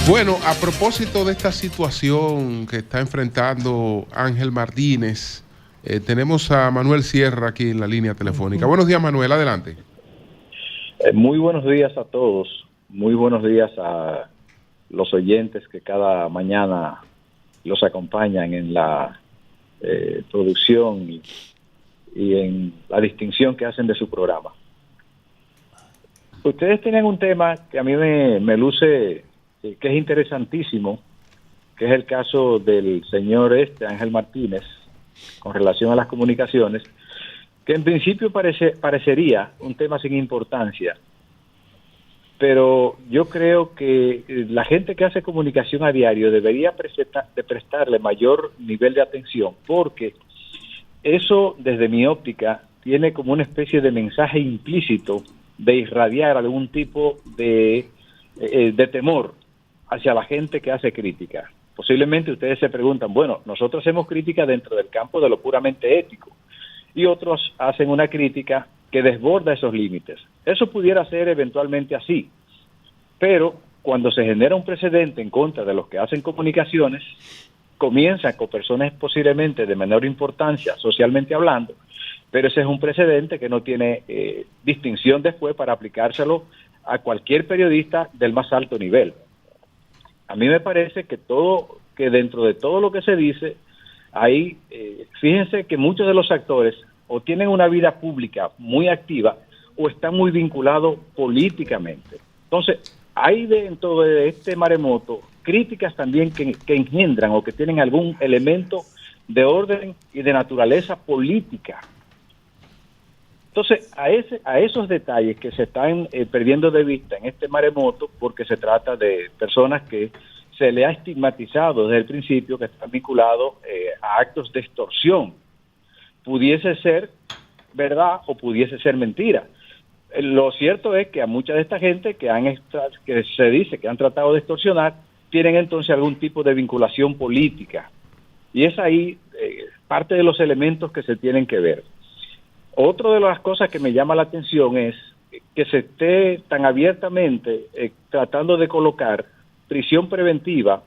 Bueno, a propósito de esta situación que está enfrentando Ángel Martínez, tenemos a Manuel Sierra aquí en la línea telefónica. Buenos días, Manuel, adelante. Muy buenos días a todos, muy buenos días a los oyentes que cada mañana los acompañan en la producción y en la distinción que hacen de su programa. Ustedes tienen un tema que a mí me luce que es interesantísimo, que es el caso del señor Ángel Martínez, con relación a las comunicaciones, que en principio parecería un tema sin importancia, pero yo creo que la gente que hace comunicación a diario debería prestarle mayor nivel de atención, porque eso, desde mi óptica, tiene como una especie de mensaje implícito de irradiar algún tipo de temor hacia la gente que hace crítica. Posiblemente ustedes se preguntan, bueno, nosotros hacemos crítica dentro del campo de lo puramente ético y otros hacen una crítica que desborda esos límites. Eso pudiera ser eventualmente así, pero cuando se genera un precedente en contra de los que hacen comunicaciones, comienzan con personas posiblemente de menor importancia socialmente hablando, pero ese es un precedente que no tiene distinción después para aplicárselo a cualquier periodista del más alto nivel. A mí me parece que dentro de todo lo que se dice, ahí, fíjense que muchos de los actores o tienen una vida pública muy activa o están muy vinculados políticamente. Entonces, hay dentro de este maremoto críticas también que engendran o que tienen algún elemento de orden y de naturaleza política. Entonces, a esos detalles que se están perdiendo de vista en este maremoto, porque se trata de personas que se le ha estigmatizado desde el principio que están vinculados a actos de extorsión. Pudiese ser verdad o pudiese ser mentira. Lo cierto es que a mucha de esta gente que se dice que han tratado de extorsionar, tienen entonces algún tipo de vinculación política. Y es ahí parte de los elementos que se tienen que ver. Otra de las cosas que me llama la atención es que se esté tan abiertamente tratando de colocar prisión preventiva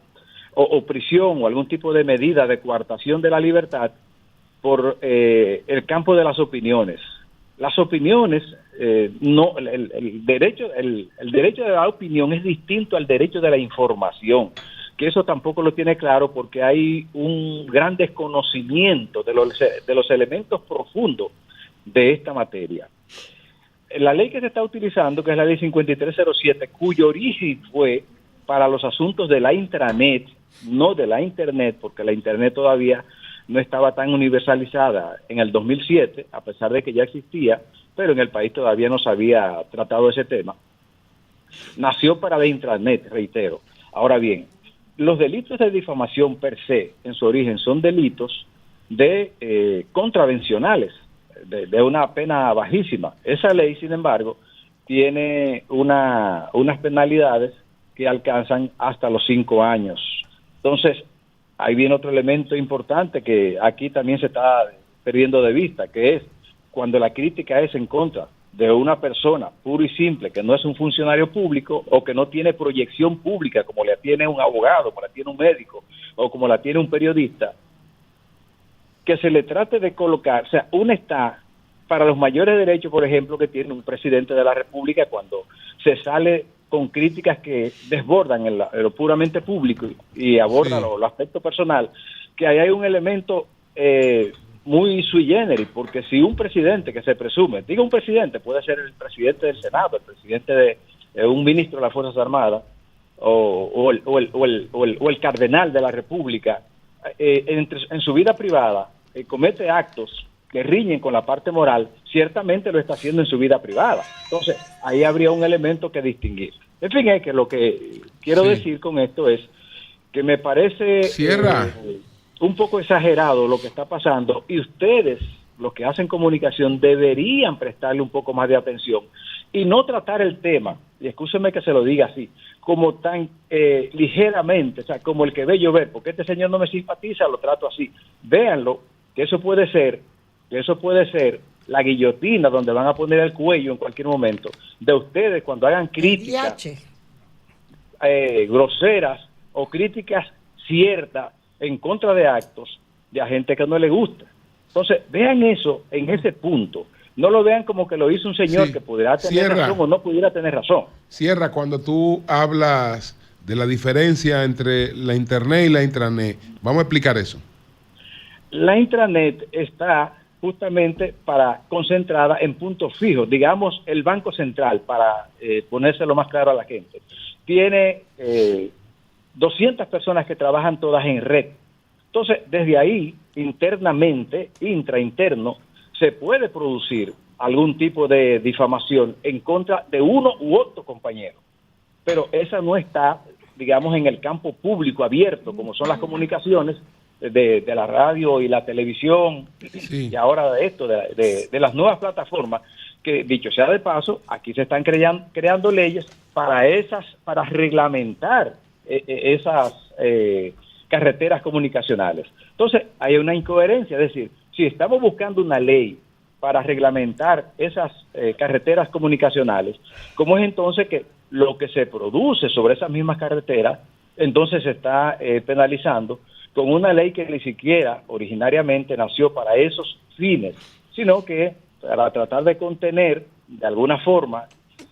o prisión o algún tipo de medida de coartación de la libertad por el campo de las opiniones. Las opiniones, no, el derecho de la opinión es distinto al derecho de la información, que eso tampoco lo tiene claro porque hay un gran desconocimiento de los elementos profundos de esta materia. La ley que se está utilizando, que es la ley 5307, cuyo origen fue para los asuntos de la intranet, no de la internet, porque la internet todavía no estaba tan universalizada en el 2007, a pesar de que ya existía, pero en el país todavía no se había tratado ese tema. Nació para la intranet, reitero. Ahora bien, los delitos de difamación per se, en su origen, son delitos de contravencionales, de una pena bajísima. Esa ley, sin embargo, tiene unas penalidades que alcanzan hasta los 5 años. Entonces, ahí viene otro elemento importante que aquí también se está perdiendo de vista, que es cuando la crítica es en contra de una persona puro y simple, que no es un funcionario público o que no tiene proyección pública, como la tiene un abogado, como la tiene un médico o como la tiene un periodista, que se le trate de colocar, o sea, uno está para los mayores derechos, por ejemplo, que tiene un presidente de la República cuando se sale con críticas que desbordan en lo puramente público y abordan lo aspecto personal, que ahí hay un elemento muy sui generis, porque si un presidente que se presume, diga un presidente, puede ser el presidente del Senado, el presidente de un ministro de las Fuerzas Armadas o el cardenal de la República, en su vida privada comete actos que riñen con la parte moral, ciertamente lo está haciendo en su vida privada. Entonces, ahí habría un elemento que distinguir. En fin, es que lo que quiero decir con esto es que me parece un poco exagerado lo que está pasando y ustedes, los que hacen comunicación, deberían prestarle un poco más de atención y no tratar el tema, y escúcheme que se lo diga así, como tan ligeramente, o sea, como el que ve llover, porque este señor no me simpatiza, lo trato así. Véanlo, que eso puede ser la guillotina donde van a poner el cuello en cualquier momento de ustedes cuando hagan crítica groseras o críticas ciertas en contra de actos de a gente que no le gusta. Entonces, vean eso en ese punto. No lo vean como que lo hizo un señor que pudiera tener razón o no pudiera tener razón. Sierra, cuando tú hablas de la diferencia entre la Internet y la intranet, vamos a explicar eso. La intranet está justamente concentrada en puntos fijos, digamos el Banco Central, para ponérselo más claro a la gente. Tiene 200 personas que trabajan todas en red. Entonces, desde ahí, internamente, interno, se puede producir algún tipo de difamación en contra de uno u otro compañero. Pero esa no está, digamos, en el campo público abierto, como son las comunicaciones de la radio y la televisión, y ahora de esto, de las nuevas plataformas, que dicho sea de paso, aquí se están creando leyes para reglamentar esas carreteras comunicacionales. Entonces, hay una incoherencia, es decir, si estamos buscando una ley para reglamentar esas carreteras comunicacionales, ¿cómo es entonces que lo que se produce sobre esas mismas carreteras, entonces se está penalizando con una ley que ni siquiera originariamente nació para esos fines, sino que para tratar de contener de alguna forma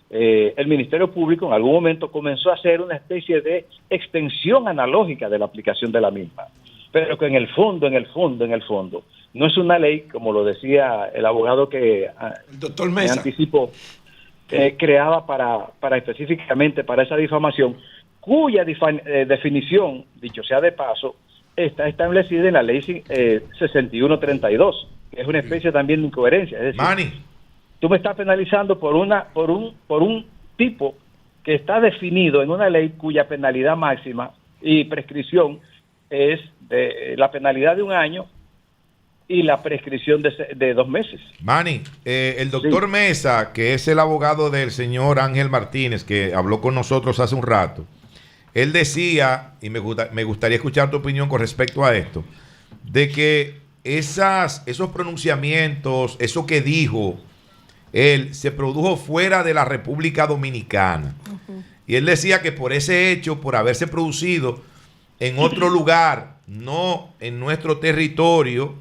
el Ministerio Público en algún momento comenzó a hacer una especie de extensión analógica de la aplicación de la misma, pero que en el fondo, no es una ley, como lo decía el abogado que el doctor Mesa me anticipó, creada para específicamente para esa difamación, cuya definición, dicho sea de paso, está establecida en la ley 6132, que es una especie también de incoherencia. Es decir, Manny, tú me estás penalizando por un tipo que está definido en una ley cuya penalidad máxima y prescripción es de la penalidad de 1 año y la prescripción de 2 meses. Manny, el doctor Mesa, que es el abogado del señor Ángel Martínez, que habló con nosotros hace un rato, él decía, y me gustaría escuchar tu opinión con respecto a esto, de que esos pronunciamientos, eso que dijo él, se produjo fuera de la República Dominicana. Y él decía que por ese hecho, por haberse producido en otro lugar, no en nuestro territorio,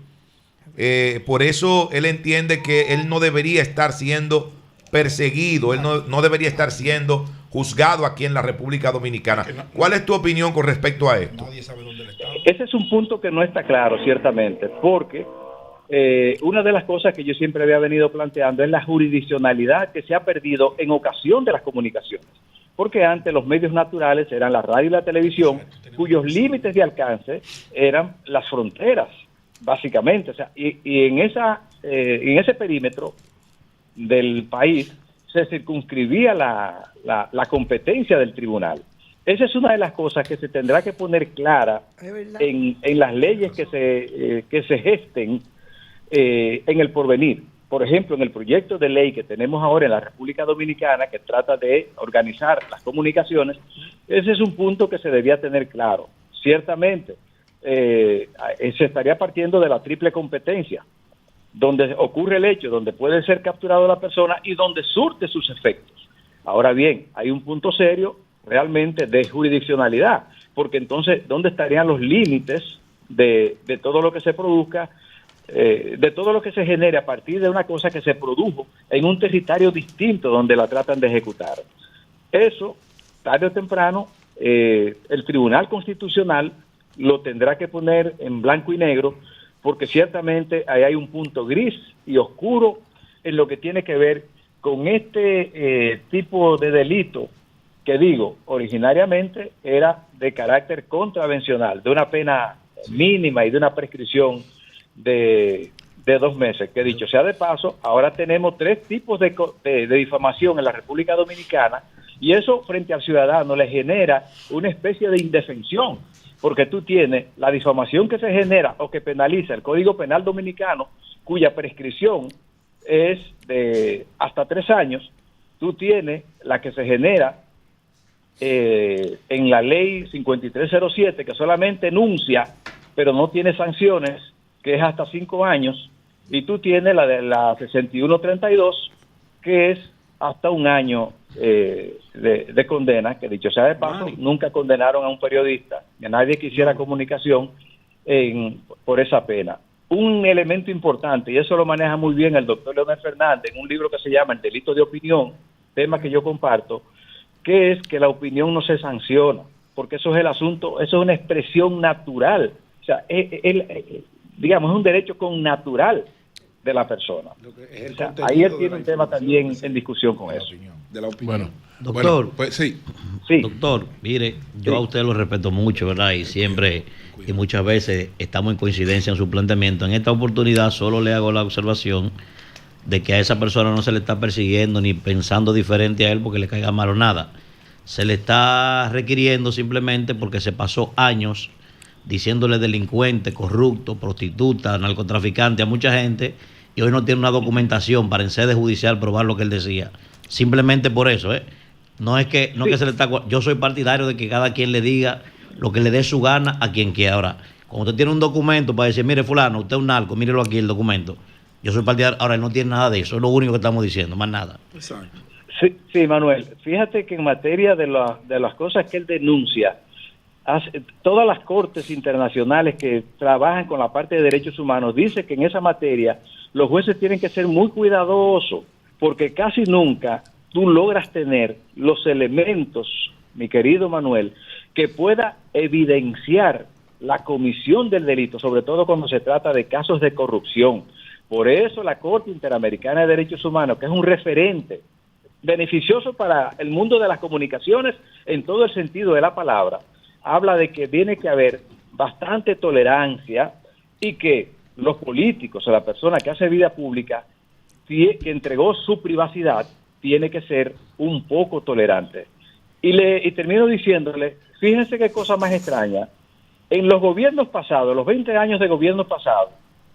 por eso él entiende que él no debería estar siendo perseguido, él no debería estar siendo juzgado aquí en la República Dominicana. ¿Cuál es tu opinión con respecto a esto? Ese es un punto que no está claro, ciertamente, porque una de las cosas que yo siempre había venido planteando es la jurisdiccionalidad que se ha perdido en ocasión de las comunicaciones. Porque antes los medios naturales eran la radio y la televisión, cuyos límites de alcance eran las fronteras, básicamente. O sea, y en ese perímetro del país se circunscribía la competencia del tribunal. Esa es una de las cosas que se tendrá que poner clara en las leyes que se gesten en el porvenir. Por ejemplo, en el proyecto de ley que tenemos ahora en la República Dominicana, que trata de organizar las comunicaciones, ese es un punto que se debía tener claro. Ciertamente, se estaría partiendo de la triple competencia, donde ocurre el hecho, donde puede ser capturado la persona y donde surte sus efectos. Ahora bien, hay un punto serio realmente de jurisdiccionalidad, porque entonces, ¿dónde estarían los límites de todo lo que se produzca, de todo lo que se genere a partir de una cosa que se produjo en un territorio distinto donde la tratan de ejecutar? Eso, tarde o temprano, el Tribunal Constitucional lo tendrá que poner en blanco y negro, porque ciertamente ahí hay un punto gris y oscuro en lo que tiene que ver con este tipo de delito que, digo, originariamente era de carácter contravencional, de una pena mínima y de una prescripción de 2 meses, que dicho sea de paso, ahora tenemos 3 tipos de difamación en la República Dominicana, y eso frente al ciudadano le genera una especie de indefensión, porque tú tienes la difamación que se genera o que penaliza el Código Penal Dominicano, cuya prescripción es de hasta 3 años. Tú tienes la que se genera en la ley 5307, que solamente enuncia, pero no tiene sanciones, que es hasta 5 años, y tú tienes la de la 6132, que es hasta 1 año de condena, que dicho sea de paso, nunca condenaron a un periodista, ni a nadie que hiciera comunicación por esa pena. Un elemento importante, y eso lo maneja muy bien el doctor Leonel Fernández en un libro que se llama El delito de opinión, tema que yo comparto, que es que la opinión no se sanciona, porque eso es el asunto, eso es una expresión natural, o sea, digamos, es un derecho connatural de la persona. O sea, ahí él tiene un tema también en discusión con eso. De la opinión. Bueno, doctor, pues sí. Doctor, mire, yo a usted lo respeto mucho, ¿verdad? Y siempre y muchas veces estamos en coincidencia en su planteamiento. En esta oportunidad solo le hago la observación de que a esa persona no se le está persiguiendo ni pensando diferente a él porque le caiga mal o nada. Se le está requiriendo simplemente porque se pasó años diciéndole delincuente, corrupto, prostituta, narcotraficante a mucha gente y hoy no tiene una documentación para en sede judicial probar lo que él decía. Simplemente por eso, No es que se le está... Yo soy partidario de que cada quien le diga lo que le dé su gana a quien quiera. Ahora, cuando usted tiene un documento para decir, mire fulano, usted es un narco, mírelo aquí el documento. Yo soy partidario, ahora él no tiene nada de eso, es lo único que estamos diciendo, más nada. Exacto. Sí, Manuel, fíjate que en materia de las cosas que él denuncia, todas las cortes internacionales que trabajan con la parte de derechos humanos dicen que en esa materia los jueces tienen que ser muy cuidadosos, porque casi nunca tú logras tener los elementos, mi querido Manuel, que pueda evidenciar la comisión del delito, sobre todo cuando se trata de casos de corrupción. Por eso la Corte Interamericana de Derechos Humanos, que es un referente beneficioso para el mundo de las comunicaciones en todo el sentido de la palabra, habla de que tiene que haber bastante tolerancia y que los políticos o la persona que hace vida pública, que entregó su privacidad, tiene que ser un poco tolerante. Y termino diciéndole, fíjense qué cosa más extraña, en los gobiernos pasados, los 20 años de gobiernos pasados,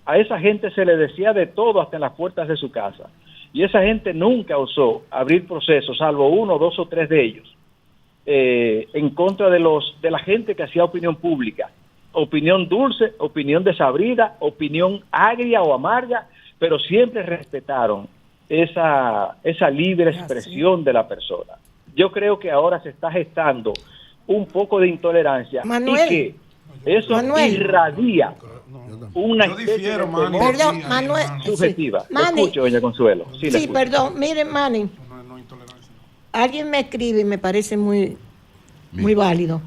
a esa gente se le decía de todo hasta en las puertas de su casa. Y esa gente nunca osó abrir procesos, salvo 1, 2 o 3 de ellos, en contra de la gente que hacía opinión pública. Opinión dulce, opinión desabrida, opinión agria o amarga, pero siempre respetaron esa libre expresión de la persona. Yo creo que ahora se está gestando un poco de intolerancia, Manuel, y que eso irradia una especie de Manuel, subjetiva. Sí. Escucho, doña Consuelo. Sí, perdón. Miren, Manny, alguien me escribe y me parece muy válido.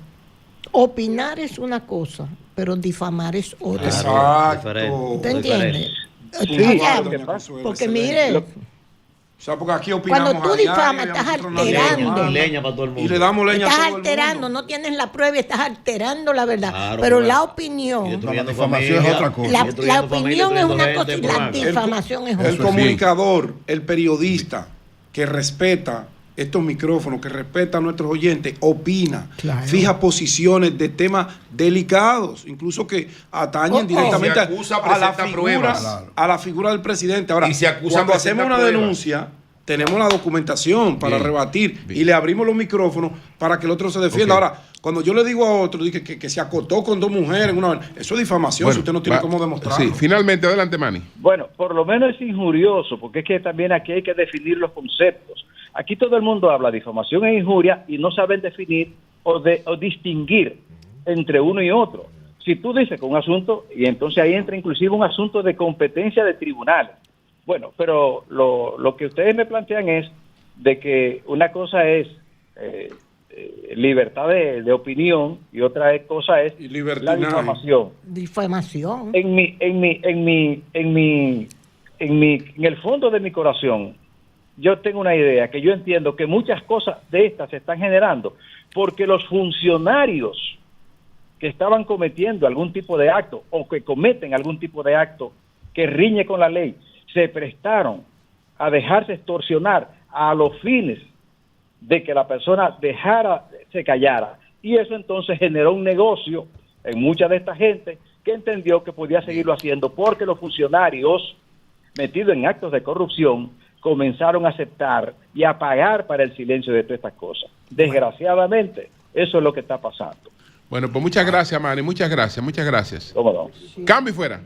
Opinar es una cosa, pero difamar es otra. Exacto. ¿Usted entiende? Sí, porque mire... O sea, porque aquí opinamos. Cuando tú difamas, estás alterando. Y leña para todo el mundo. Y le damos leña a todo el mundo. Estás alterando, no tienes la prueba y estás alterando la verdad. Claro, pero la opinión. La difamación es otra cosa. La opinión es una cosa y la difamación es otra. El comunicador, el periodista que respeta estos micrófonos, que respeta a nuestros oyentes, opina, fija posiciones de temas delicados, incluso que atañen directamente a la figura del presidente. Ahora, cuando hacemos una denuncia, tenemos la documentación para rebatir y le abrimos los micrófonos para que el otro se defienda. Ahora, cuando yo le digo a otro que se acostó con 2 mujeres, eso es difamación, si usted no tiene cómo demostrarlo. Sí, finalmente, adelante, Manny. Bueno, por lo menos es injurioso, porque es que también aquí hay que definir los conceptos. Aquí todo el mundo habla de difamación e injuria y no saben definir o distinguir entre uno y otro. Si tú dices que un asunto, y entonces ahí entra inclusive un asunto de competencia de tribunales. Bueno, pero lo que ustedes me plantean es de que una cosa es libertad de opinión y otra cosa es la difamación. Difamación. En el fondo de mi corazón, yo tengo una idea, que yo entiendo que muchas cosas de estas se están generando porque los funcionarios que estaban cometiendo algún tipo de acto o que cometen algún tipo de acto que riñe con la ley, se prestaron a dejarse extorsionar a los fines de que la persona se callara. Y eso entonces generó un negocio en mucha de esta gente que entendió que podía seguirlo haciendo porque los funcionarios metidos en actos de corrupción comenzaron a aceptar y a pagar para el silencio de todas estas cosas. Desgraciadamente, eso es lo que está pasando. Bueno, pues muchas gracias, Manny. Muchas gracias. ¿Cómo no? Cambio y fuera.